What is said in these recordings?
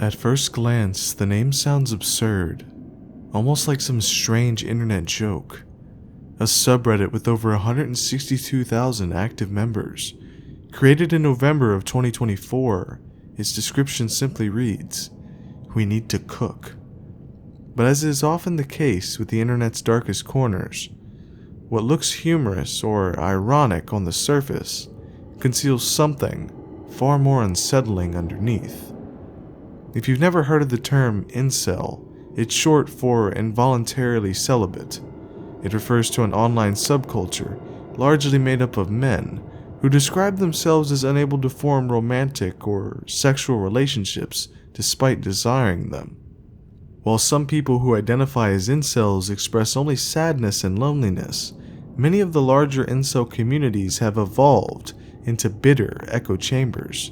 At first glance, the name sounds absurd, almost like some strange internet joke. A subreddit with over 162,000 active members. Created in November of 2024, its description simply reads, "We need to cook." But as is often the case with the internet's darkest corners, what looks humorous or ironic on the surface conceals something far more unsettling underneath. If you've never heard of the term incel, it's short for involuntarily celibate. It refers to an online subculture largely made up of men who describe themselves as unable to form romantic or sexual relationships despite desiring them. While some people who identify as incels express only sadness and loneliness, many of the larger incel communities have evolved into bitter echo chambers.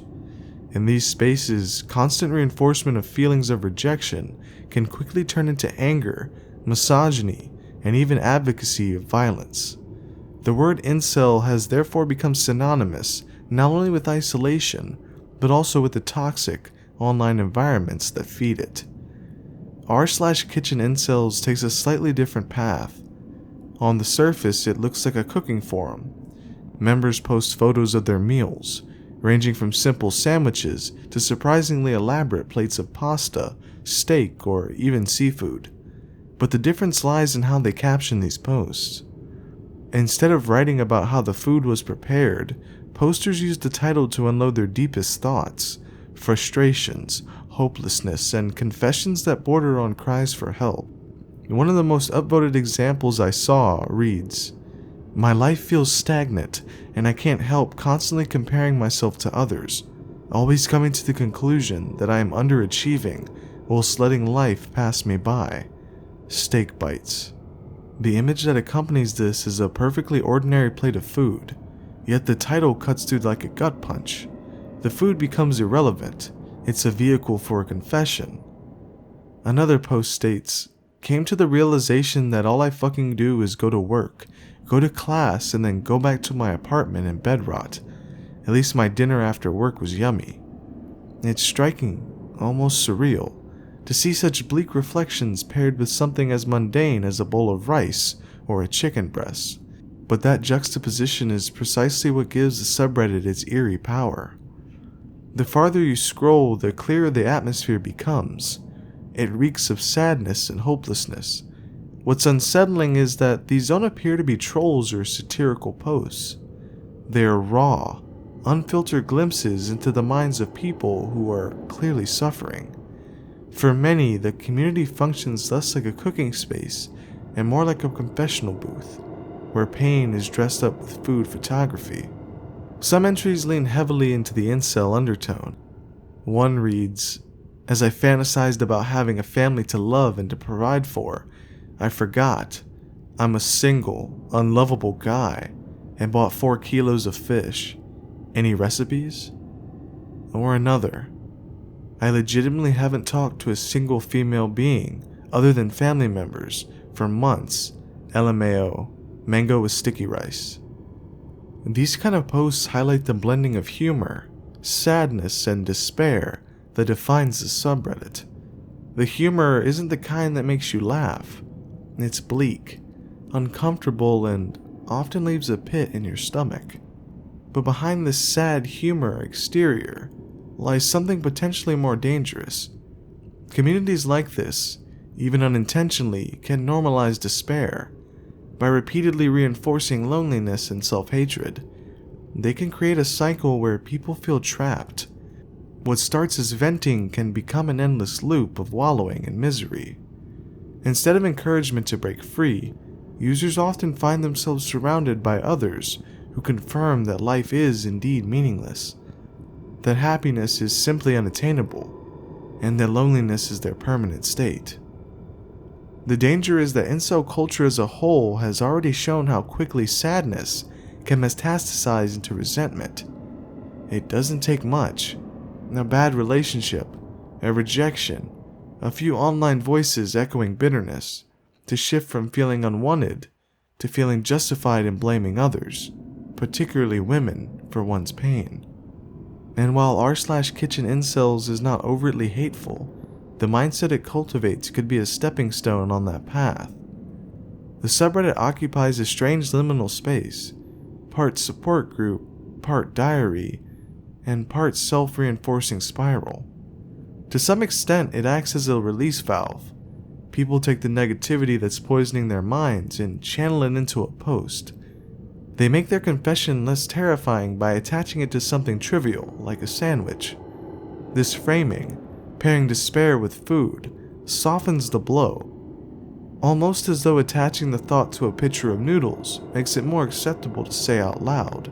In these spaces, constant reinforcement of feelings of rejection can quickly turn into anger, misogyny, and even advocacy of violence. The word incel has therefore become synonymous not only with isolation, but also with the toxic online environments that feed it. r/KitchenIncels takes a slightly different path. On the surface, it looks like a cooking forum. Members post photos of their meals, ranging from simple sandwiches to surprisingly elaborate plates of pasta, steak, or even seafood. But the difference lies in how they caption these posts. Instead of writing about how the food was prepared, posters use the title to unload their deepest thoughts, frustrations, hopelessness, and confessions that border on cries for help. One of the most upvoted examples I saw reads, "My life feels stagnant, and I can't help constantly comparing myself to others, always coming to the conclusion that I am underachieving whilst letting life pass me by. Steak bites." The image that accompanies this is a perfectly ordinary plate of food, yet the title cuts through like a gut punch. The food becomes irrelevant. It's a vehicle for a confession. Another post states, "Came to the realization that all I fucking do is go to work, go to class, and then go back to my apartment and bed rot. At least my dinner after work was yummy." It's striking, almost surreal, to see such bleak reflections paired with something as mundane as a bowl of rice or a chicken breast. But that juxtaposition is precisely what gives the subreddit its eerie power. The farther you scroll, the clearer the atmosphere becomes. It reeks of sadness and hopelessness. What's unsettling is that these don't appear to be trolls or satirical posts. They are raw, unfiltered glimpses into the minds of people who are clearly suffering. For many, the community functions less like a cooking space and more like a confessional booth, where pain is dressed up with food photography. Some entries lean heavily into the incel undertone. One reads, "As I fantasized about having a family to love and to provide for, I forgot I'm a single, unlovable guy and bought 4 kilos of fish. Any recipes?" Or another, "I legitimately haven't talked to a single female being other than family members for months. LMAO, mango with sticky rice." These kind of posts highlight the blending of humor, sadness, and despair that defines the subreddit. The humor isn't the kind that makes you laugh. It's bleak, uncomfortable, and often leaves a pit in your stomach. But behind this sad humor exterior lies something potentially more dangerous. Communities like this, even unintentionally, can normalize despair. By repeatedly reinforcing loneliness and self-hatred, they can create a cycle where people feel trapped. What starts as venting can become an endless loop of wallowing in misery. Instead of encouragement to break free, users often find themselves surrounded by others who confirm that life is indeed meaningless, that happiness is simply unattainable, and that loneliness is their permanent state. The danger is that incel culture as a whole has already shown how quickly sadness can metastasize into resentment. It doesn't take much. A bad relationship, a rejection, a few online voices echoing bitterness, to shift from feeling unwanted to feeling justified in blaming others, particularly women, for one's pain. And while r/KitchenIncels is not overtly hateful, the mindset it cultivates could be a stepping stone on that path. The subreddit occupies a strange liminal space, part support group, part diary, and part self-reinforcing spiral. To some extent, it acts as a release valve. People take the negativity that's poisoning their minds and channel it into a post. They make their confession less terrifying by attaching it to something trivial, like a sandwich. This framing, pairing despair with food, softens the blow, almost as though attaching the thought to a picture of noodles makes it more acceptable to say out loud.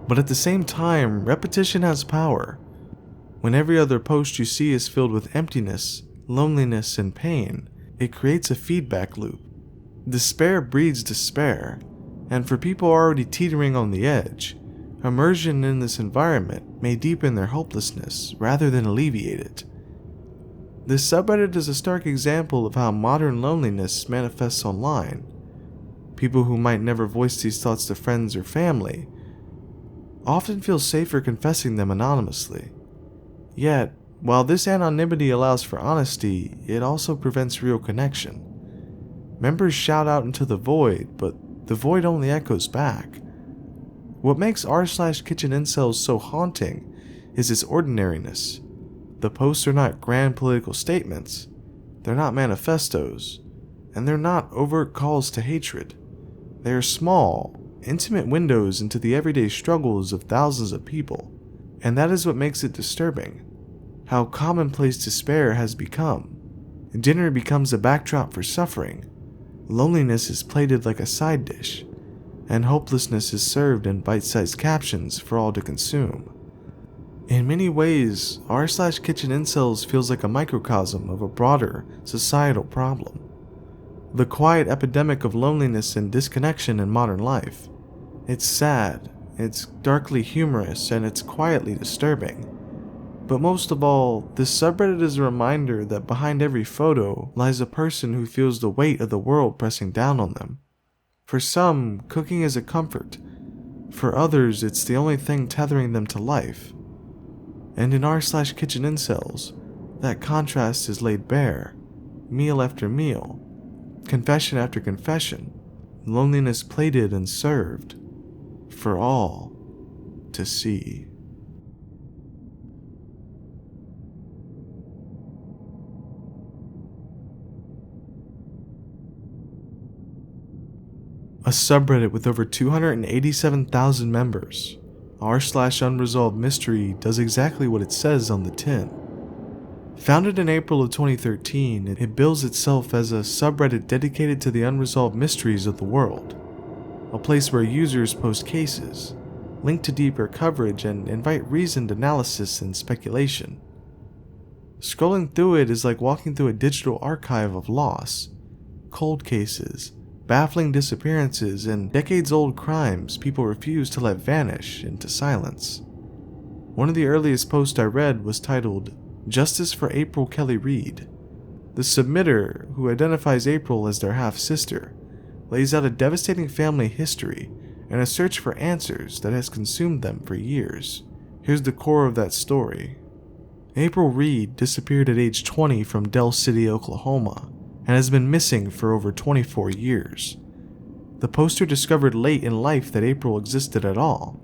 But at the same time, repetition has power. When every other post you see is filled with emptiness, loneliness, and pain, it creates a feedback loop. Despair breeds despair, and for people already teetering on the edge, immersion in this environment may deepen their hopelessness rather than alleviate it. This subreddit is a stark example of how modern loneliness manifests online. People who might never voice these thoughts to friends or family often feel safer confessing them anonymously. Yet, while this anonymity allows for honesty, it also prevents real connection. Members shout out into the void, but the void only echoes back. What makes r/KitchenIncels so haunting is its ordinariness. The posts are not grand political statements, they're not manifestos, and they're not overt calls to hatred. They are small, intimate windows into the everyday struggles of thousands of people, and that is what makes it disturbing. How commonplace despair has become. Dinner becomes a backdrop for suffering, loneliness is plated like a side dish, and hopelessness is served in bite-sized captions for all to consume. In many ways, r/KitchenIncels feels like a microcosm of a broader societal problem. The quiet epidemic of loneliness and disconnection in modern life. It's sad, it's darkly humorous, and it's quietly disturbing. But most of all, this subreddit is a reminder that behind every photo lies a person who feels the weight of the world pressing down on them. For some, cooking is a comfort. For others, it's the only thing tethering them to life. And in r/KitchenIncels, that contrast is laid bare, meal after meal, confession after confession, loneliness plated and served, for all to see. A subreddit with over 287,000 members, r/UnresolvedMystery does exactly what it says on the tin. Founded in April of 2013, it bills itself as a subreddit dedicated to the unresolved mysteries of the world, a place where users post cases, link to deeper coverage, and invite reasoned analysis and speculation. Scrolling through it is like walking through a digital archive of loss, cold cases, baffling disappearances, and decades-old crimes people refuse to let vanish into silence. One of the earliest posts I read was titled, "Justice for April Kelly Reed." The submitter, who identifies April as their half-sister, lays out a devastating family history and a search for answers that has consumed them for years. Here's the core of that story. April Reed disappeared at age 20 from Del City, Oklahoma, and has been missing for over 24 years. The poster discovered late in life that April existed at all,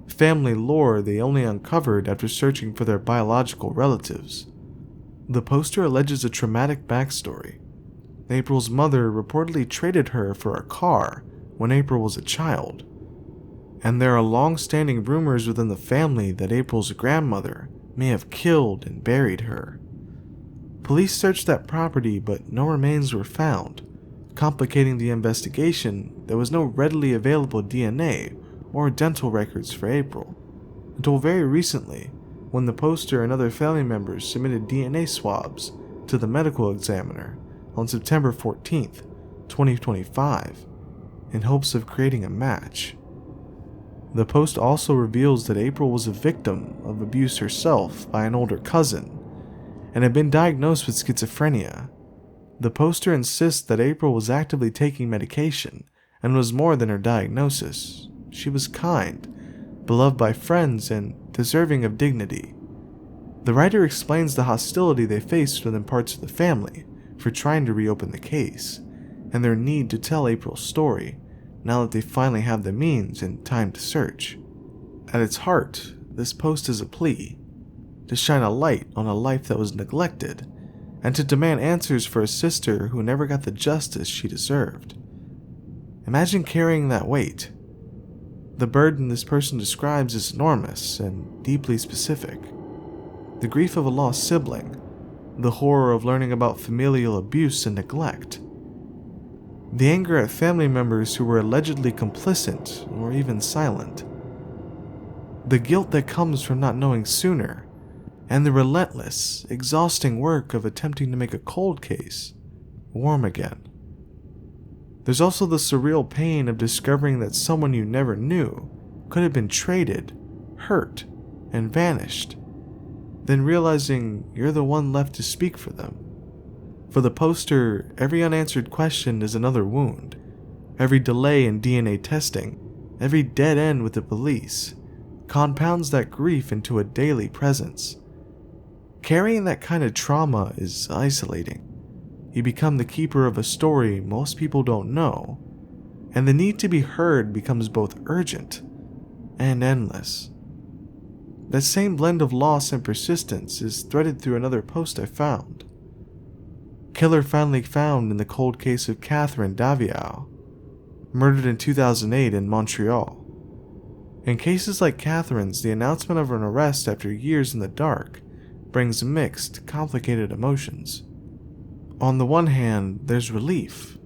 family lore they only uncovered after searching for their biological relatives. The poster alleges a traumatic backstory. April's mother reportedly traded her for a car when April was a child, and there are long-standing rumors within the family that April's grandmother may have killed and buried her. Police searched that property, but no remains were found. Complicating the investigation, there was no readily available DNA or dental records for April, until very recently, when the poster and other family members submitted DNA swabs to the medical examiner on September 14th, 2025, in hopes of creating a match. The post also reveals that April was a victim of abuse herself by an older cousin, and had been diagnosed with schizophrenia. The poster insists that April was actively taking medication and was more than her diagnosis. She was kind, beloved by friends, and deserving of dignity. The writer explains the hostility they faced within parts of the family for trying to reopen the case, and their need to tell April's story now that they finally have the means and time to search. At its heart, this post is a plea to shine a light on a life that was neglected and to demand answers for a sister who never got the justice she deserved. Imagine carrying that weight. The burden this person describes is enormous and deeply specific. The grief of a lost sibling, the horror of learning about familial abuse and neglect, the anger at family members who were allegedly complicit or even silent, the guilt that comes from not knowing sooner, and the relentless, exhausting work of attempting to make a cold case warm again. There's also the surreal pain of discovering that someone you never knew could have been traded, hurt, and vanished, then realizing you're the one left to speak for them. For the poster, every unanswered question is another wound. Every delay in DNA testing, every dead end with the police, compounds that grief into a daily presence. Carrying that kind of trauma is isolating. You become the keeper of a story most people don't know, and the need to be heard becomes both urgent and endless. That same blend of loss and persistence is threaded through another post I found. Killer finally found in the cold case of Catherine Daviau, murdered in 2008 in Montreal. In cases like Catherine's, the announcement of an arrest after years in the dark brings mixed, complicated emotions. On the one hand, there's relief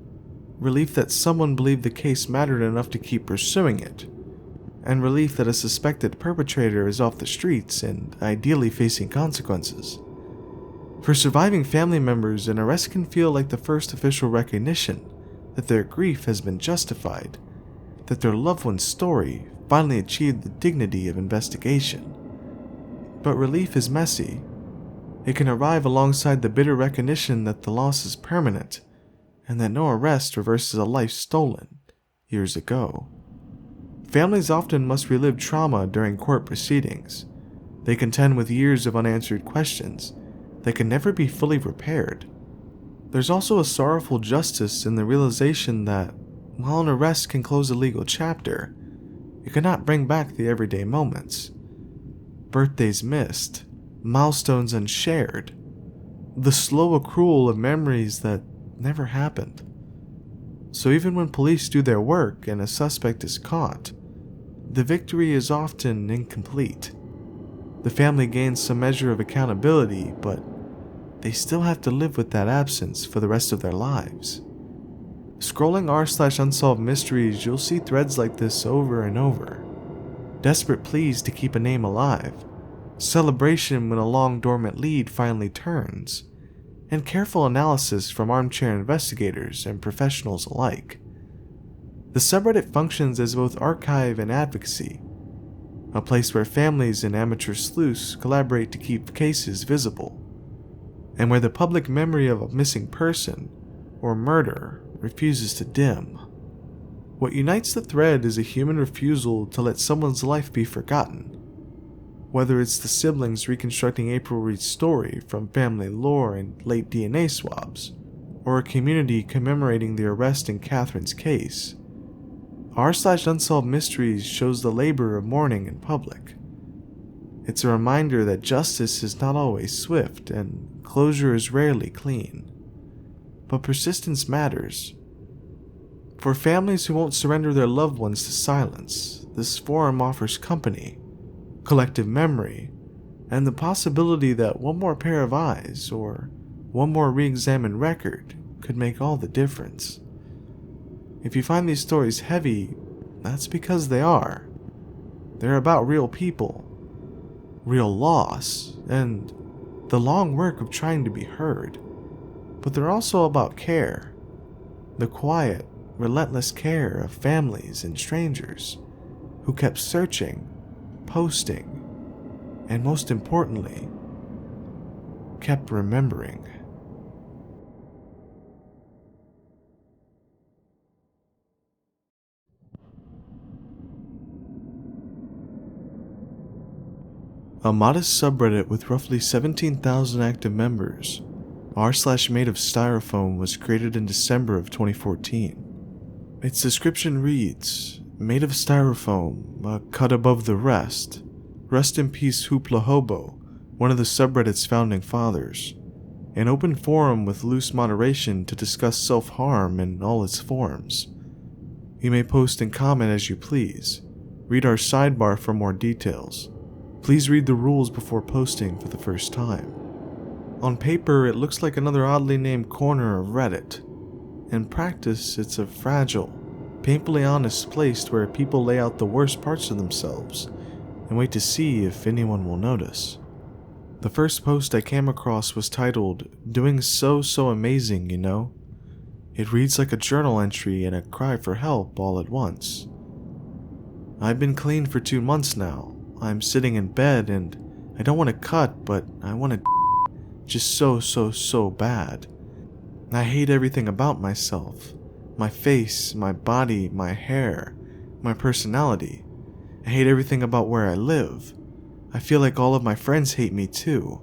that someone believed the case mattered enough to keep pursuing it, and relief that a suspected perpetrator is off the streets and ideally facing consequences. For surviving family members, an arrest can feel like the first official recognition that their grief has been justified, that their loved one's story finally achieved the dignity of investigation. But relief is messy. It can arrive alongside the bitter recognition that the loss is permanent, and that no arrest reverses a life stolen years ago. Families often must relive trauma during court proceedings. They contend with years of unanswered questions that can never be fully repaired. There's also a sorrowful justice in the realization that, while an arrest can close a legal chapter, it cannot bring back the everyday moments. Birthdays missed, milestones unshared, the slow accrual of memories that never happened. So even when police do their work and a suspect is caught, the victory is often incomplete. The family gains some measure of accountability, but they still have to live with that absence for the rest of their lives. Scrolling r/unsolvedmysteries, you'll see threads like this over and over. Desperate pleas to keep a name alive, celebration when a long dormant lead finally turns, and careful analysis from armchair investigators and professionals alike. The subreddit functions as both archive and advocacy, a place where families and amateur sleuths collaborate to keep cases visible, and where the public memory of a missing person or murder refuses to dim. What unites the thread is a human refusal to let someone's life be forgotten. Whether it's the siblings reconstructing April Reed's story from family lore and late DNA swabs, or a community commemorating the arrest in Catherine's case, r/unsolvedmysteries shows the labor of mourning in public. It's a reminder that justice is not always swift and closure is rarely clean. But persistence matters. For families who won't surrender their loved ones to silence, this forum offers company, collective memory, and the possibility that one more pair of eyes or one more re-examined record could make all the difference. If you find these stories heavy, that's because they are. They're about real people, real loss, and the long work of trying to be heard. But they're also about care, the quiet, relentless care of families and strangers who kept searching, posting, and most importantly, kept remembering. A modest subreddit with roughly 17,000 active members, r/MadeOfStyrofoam was created in December of 2014. Its description reads, "Made of styrofoam, a cut above the rest. Rest in peace Hoopla Hobo, one of the subreddit's founding fathers. An open forum with loose moderation to discuss self-harm in all its forms. You may post and comment as you please. Read our sidebar for more details. Please read the rules before posting for the first time." On paper, it looks like another oddly named corner of Reddit. In practice, it's a fragile, painfully honest place where people lay out the worst parts of themselves and wait to see if anyone will notice. The first post I came across was titled, "Doing so amazing, you know?" It reads like a journal entry and a cry for help all at once. "I've been clean for 2 months now. I'm sitting in bed and I don't want to cut, but I want to just so bad. I hate everything about myself. My face, my body, my hair, my personality. I hate everything about where I live. I feel like all of my friends hate me too.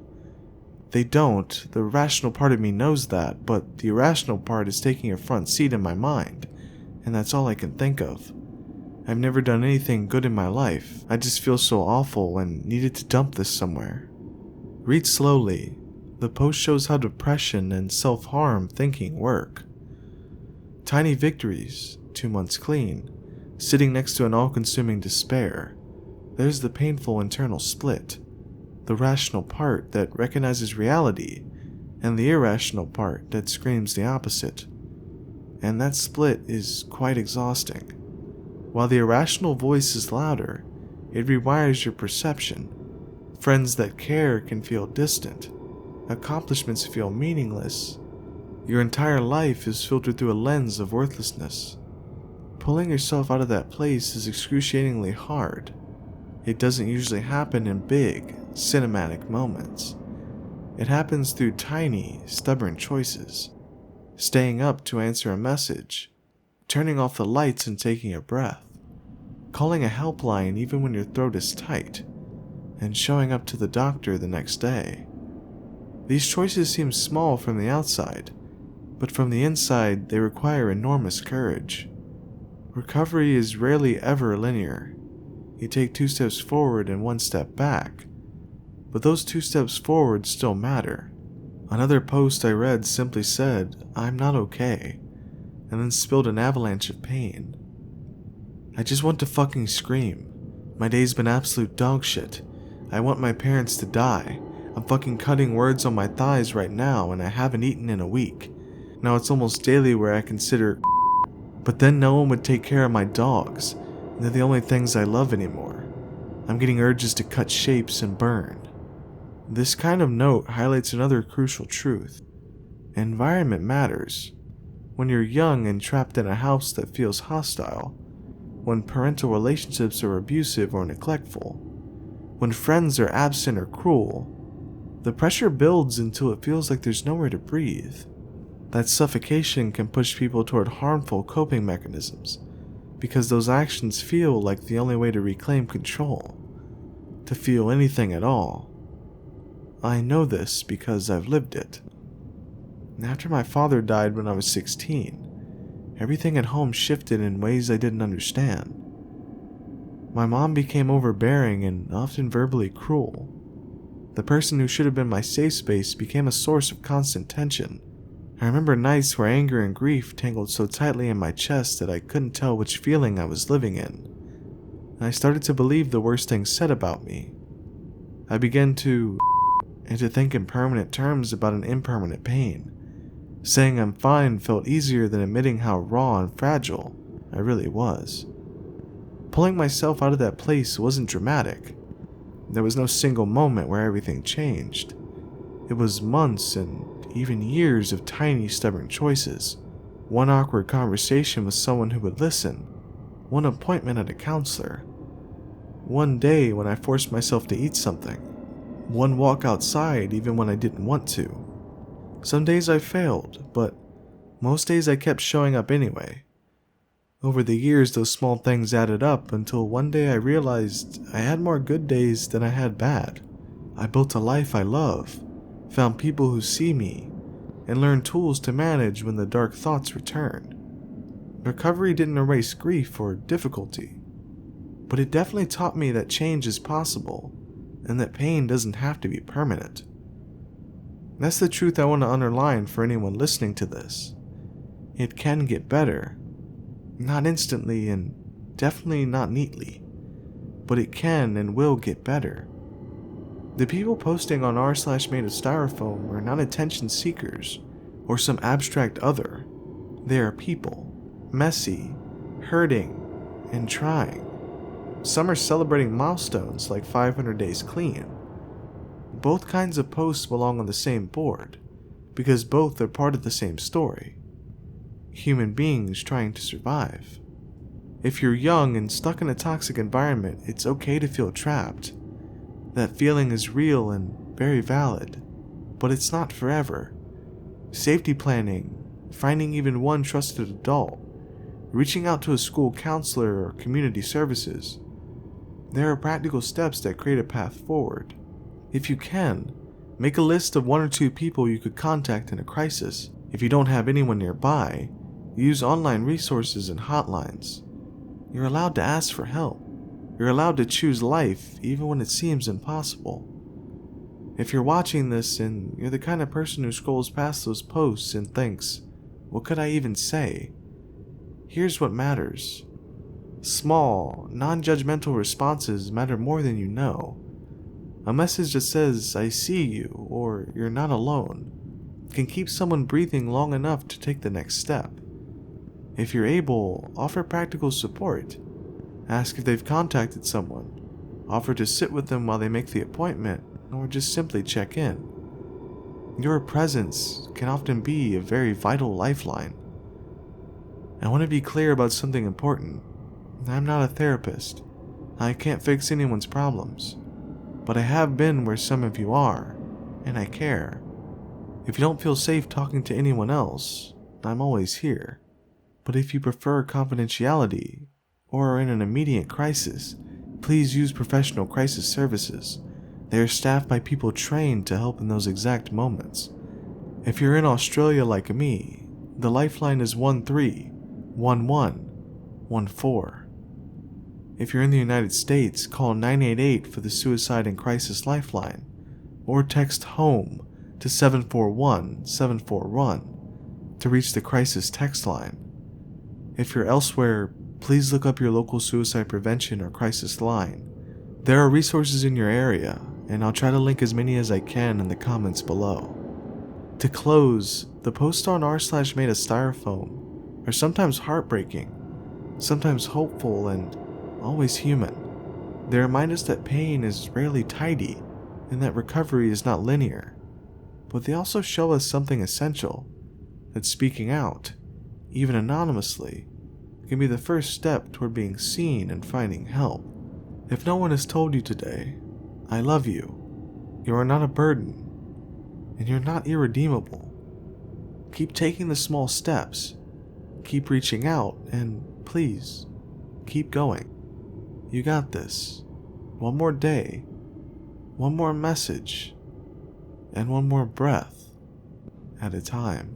They don't, the rational part of me knows that, but the irrational part is taking a front seat in my mind, and that's all I can think of. I've never done anything good in my life. I just feel so awful and needed to dump this somewhere." Read slowly. The post shows how depression and self-harm thinking work. Tiny victories, 2 months clean, sitting next to an all-consuming despair. There's the painful internal split. The rational part that recognizes reality, and the irrational part that screams the opposite. And that split is quite exhausting. While the irrational voice is louder, it rewires your perception. Friends that care can feel distant. Accomplishments feel meaningless. Your entire life is filtered through a lens of worthlessness. Pulling yourself out of that place is excruciatingly hard. It doesn't usually happen in big, cinematic moments. It happens through tiny, stubborn choices. Staying up to answer a message, turning off the lights and taking a breath, calling a helpline even when your throat is tight, and showing up to the doctor the next day. These choices seem small from the outside, but from the inside they require enormous courage. Recovery is rarely ever linear. You take 2 steps forward and 1 step back, but those 2 steps forward still matter. Another post I read simply said, "I'm not okay," and then spilled an avalanche of pain. "I just want to fucking scream. My day's been absolute dog shit. I want my parents to die. I'm fucking cutting words on my thighs right now and I haven't eaten in a week. Now it's almost daily where I consider, but then no one would take care of my dogs, and they're the only things I love anymore. I'm getting urges to cut shapes and burn." This kind of note highlights another crucial truth. Environment matters. When you're young and trapped in a house that feels hostile, when parental relationships are abusive or neglectful, when friends are absent or cruel, the pressure builds until it feels like there's nowhere to breathe. That suffocation can push people toward harmful coping mechanisms, because those actions feel like the only way to reclaim control, to feel anything at all. I know this because I've lived it. After my father died when I was 16, everything at home shifted in ways I didn't understand. My mom became overbearing and often verbally cruel. The person who should have been my safe space became a source of constant tension. I remember nights where anger and grief tangled so tightly in my chest that I couldn't tell which feeling I was living in. And I started to believe the worst things said about me. I began to think in permanent terms about an impermanent pain. Saying I'm fine felt easier than admitting how raw and fragile I really was. Pulling myself out of that place wasn't dramatic. There was no single moment where everything changed. It was months and even years of tiny, stubborn choices. One awkward conversation with someone who would listen. One appointment at a counselor. One day when I forced myself to eat something. One walk outside even when I didn't want to. Some days I failed, but most days I kept showing up anyway. Over the years, those small things added up until one day I realized I had more good days than I had bad. I built a life I love, found people who see me, and learned tools to manage when the dark thoughts return. Recovery didn't erase grief or difficulty, but it definitely taught me that change is possible and that pain doesn't have to be permanent. That's the truth I want to underline for anyone listening to this. It can get better. Not instantly and definitely not neatly, but it can and will get better. The people posting on r/MadeOfStyrofoam are not attention seekers or some abstract other. They are people, messy, hurting, and trying. Some are celebrating milestones like 500 days clean. Both kinds of posts belong on the same board because both are part of the same story. Human beings trying to survive. If you're young and stuck in a toxic environment, it's okay to feel trapped. That feeling is real and very valid, but it's not forever. Safety planning, finding even one trusted adult, reaching out to a school counselor or community services. There are practical steps that create a path forward. If you can, make a list of 1 or 2 people you could contact in a crisis. If you don't have anyone nearby, use online resources and hotlines. You're allowed to ask for help. You're allowed to choose life even when it seems impossible. If you're watching this and you're the kind of person who scrolls past those posts and thinks, what could I even say? Here's what matters. Small, non-judgmental responses matter more than you know. A message that says, I see you, or you're not alone, can keep someone breathing long enough to take the next step. If you're able, offer practical support. Ask if they've contacted someone. Offer to sit with them while they make the appointment, or just simply check in. Your presence can often be a very vital lifeline. I want to be clear about something important. I'm not a therapist. I can't fix anyone's problems. But I have been where some of you are, and I care. If you don't feel safe talking to anyone else, I'm always here. But if you prefer confidentiality, or are in an immediate crisis, please use professional crisis services. They are staffed by people trained to help in those exact moments. If you're in Australia like me, the Lifeline is 131114. If you're in the United States, call 988 for the Suicide and Crisis Lifeline, or text HOME to 741-741 to reach the crisis text line. If you're elsewhere, please look up your local suicide prevention or crisis line. There are resources in your area, and I'll try to link as many as I can in the comments below. To close, the posts on r/MadeOfStyrofoam are sometimes heartbreaking, sometimes hopeful, and always human. They remind us that pain is rarely tidy, and that recovery is not linear. But they also show us something essential, that speaking out, even anonymously, can be the first step toward being seen and finding help. If no one has told you today, I love you. You are not a burden, and you're not irredeemable. Keep taking the small steps, keep reaching out, and please, keep going. You got this. One more day, one more message, and one more breath at a time.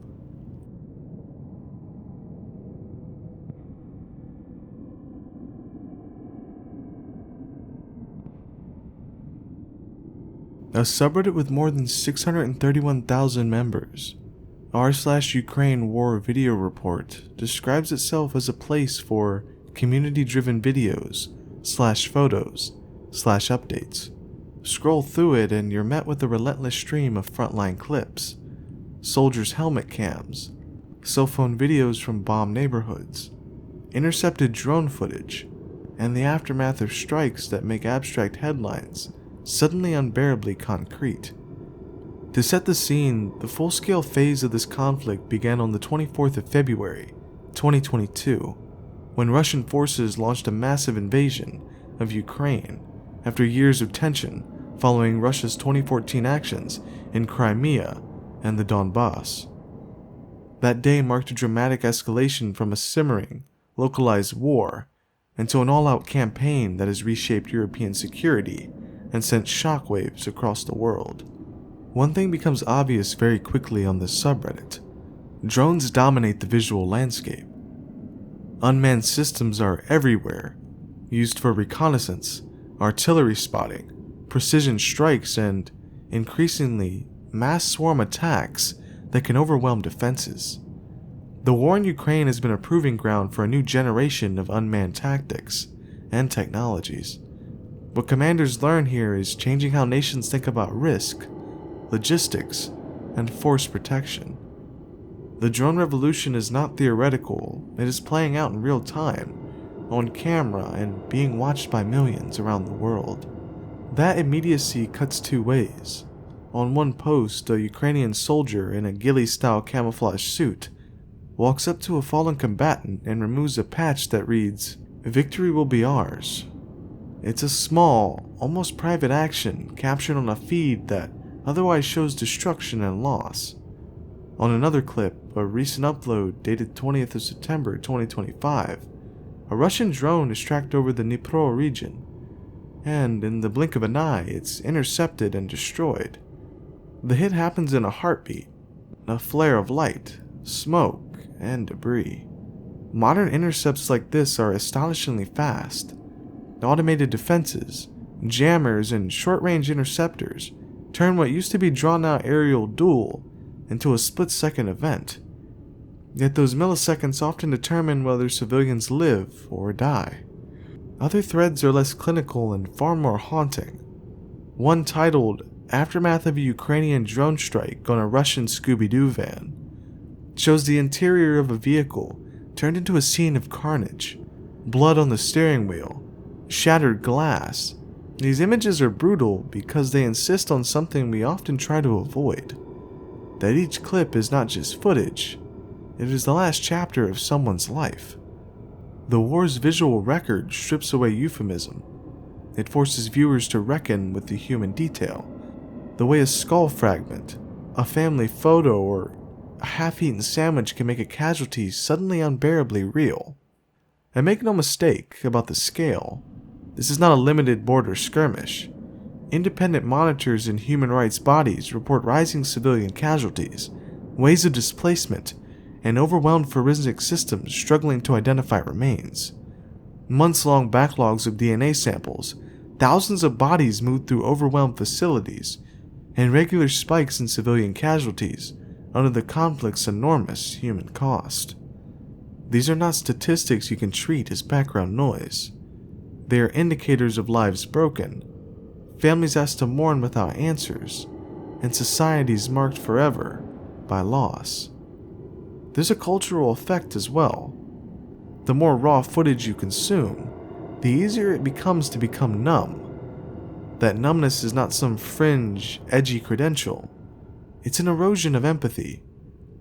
A subreddit with more than 631,000 members, r/UkraineWarVideoReport describes itself as a place for community-driven videos /photos/updates. Scroll through it and you're met with a relentless stream of frontline clips, soldiers' helmet cams, cell phone videos from bombed neighborhoods, intercepted drone footage, and the aftermath of strikes that make abstract headlines suddenly unbearably concrete. To set the scene, the full-scale phase of this conflict began on the 24th of February, 2022, when Russian forces launched a massive invasion of Ukraine after years of tension following Russia's 2014 actions in Crimea and the Donbass. That day marked a dramatic escalation from a simmering, localized war into an all-out campaign that has reshaped European security and sent shockwaves across the world. One thing becomes obvious very quickly on this subreddit. Drones dominate the visual landscape. Unmanned systems are everywhere, used for reconnaissance, artillery spotting, precision strikes, and, increasingly, mass swarm attacks that can overwhelm defenses. The war in Ukraine has been a proving ground for a new generation of unmanned tactics and technologies. What commanders learn here is changing how nations think about risk, logistics, and force protection. The drone revolution is not theoretical, it is playing out in real time, on camera and being watched by millions around the world. That immediacy cuts two ways. On one post, a Ukrainian soldier in a ghillie-style camouflage suit walks up to a fallen combatant and removes a patch that reads, "Victory will be ours." It's a small, almost private action captured on a feed that otherwise shows destruction and loss. On another clip, a recent upload dated 20th of September 2025, a Russian drone is tracked over the Dnipro region, and in the blink of an eye, it's intercepted and destroyed. The hit happens in a heartbeat, a flare of light, smoke, and debris. Modern intercepts like this are astonishingly fast. Automated defenses, jammers, and short-range interceptors turn what used to be drawn-out aerial duel into a split-second event. Yet those milliseconds often determine whether civilians live or die. Other threads are less clinical and far more haunting. One titled, "Aftermath of a Ukrainian Drone Strike on a Russian Scooby-Doo Van," shows the interior of a vehicle turned into a scene of carnage. Blood on the steering wheel, shattered glass. These images are brutal because they insist on something we often try to avoid. That each clip is not just footage, it is the last chapter of someone's life. The war's visual record strips away euphemism. It forces viewers to reckon with the human detail, the way a skull fragment, a family photo, or a half-eaten sandwich can make a casualty suddenly unbearably real. And make no mistake about the scale, this is not a limited border skirmish. Independent monitors in human rights bodies report rising civilian casualties, waves of displacement, and overwhelmed forensic systems struggling to identify remains. Months-long backlogs of DNA samples, thousands of bodies moved through overwhelmed facilities, and regular spikes in civilian casualties under the conflict's enormous human cost. These are not statistics you can treat as background noise. They are indicators of lives broken, families asked to mourn without answers, and societies marked forever by loss. There's a cultural effect as well. The more raw footage you consume, the easier it becomes to become numb. That numbness is not some fringe, edgy credential. It's an erosion of empathy.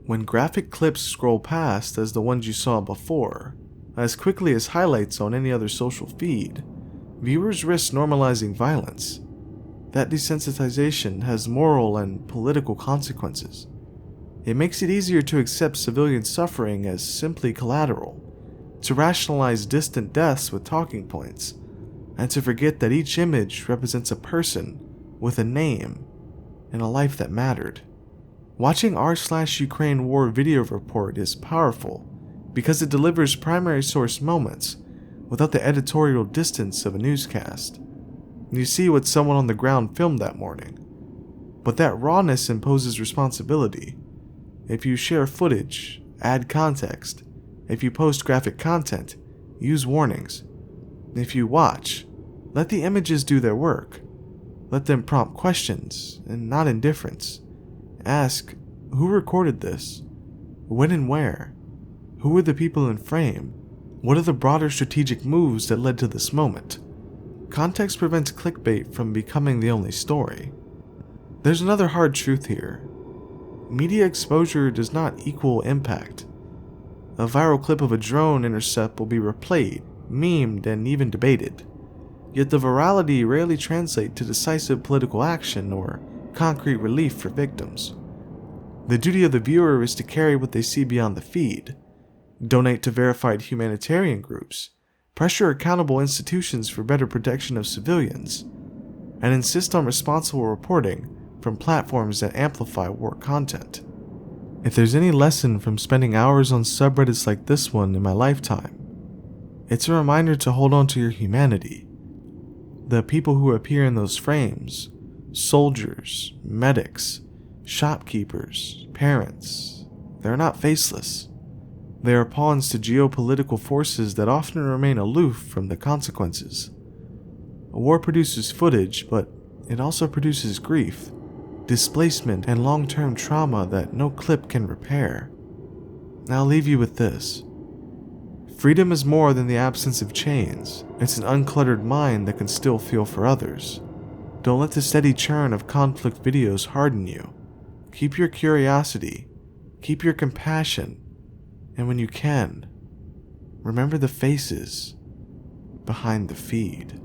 When graphic clips scroll past as the ones you saw before, as quickly as highlights on any other social feed, viewers risk normalizing violence. That desensitization has moral and political consequences. It makes it easier to accept civilian suffering as simply collateral, to rationalize distant deaths with talking points, and to forget that each image represents a person with a name and a life that mattered. Watching r/UkraineWarVideoReport is powerful because it delivers primary source moments without the editorial distance of a newscast. You see what someone on the ground filmed that morning, but that rawness imposes responsibility. If you share footage, add context. If you post graphic content, use warnings. If you watch, let the images do their work. Let them prompt questions and not indifference. Ask, who recorded this? When and where? Who were the people in frame? What are the broader strategic moves that led to this moment? Context prevents clickbait from becoming the only story. There's another hard truth here. Media exposure does not equal impact. A viral clip of a drone intercept will be replayed, memed, and even debated. Yet the virality rarely translates to decisive political action or concrete relief for victims. The duty of the viewer is to carry what they see beyond the feed, donate to verified humanitarian groups, pressure accountable institutions for better protection of civilians, and insist on responsible reporting from platforms that amplify war content. If there's any lesson from spending hours on subreddits like this one in my lifetime, it's a reminder to hold on to your humanity. The people who appear in those frames, soldiers, medics, shopkeepers, parents, they're not faceless. They are pawns to geopolitical forces that often remain aloof from the consequences. A war produces footage, but it also produces grief, displacement, and long-term trauma that no clip can repair. I'll leave you with this. Freedom is more than the absence of chains. It's an uncluttered mind that can still feel for others. Don't let the steady churn of conflict videos harden you. Keep your curiosity, keep your compassion, and when you can, remember the faces behind the feed.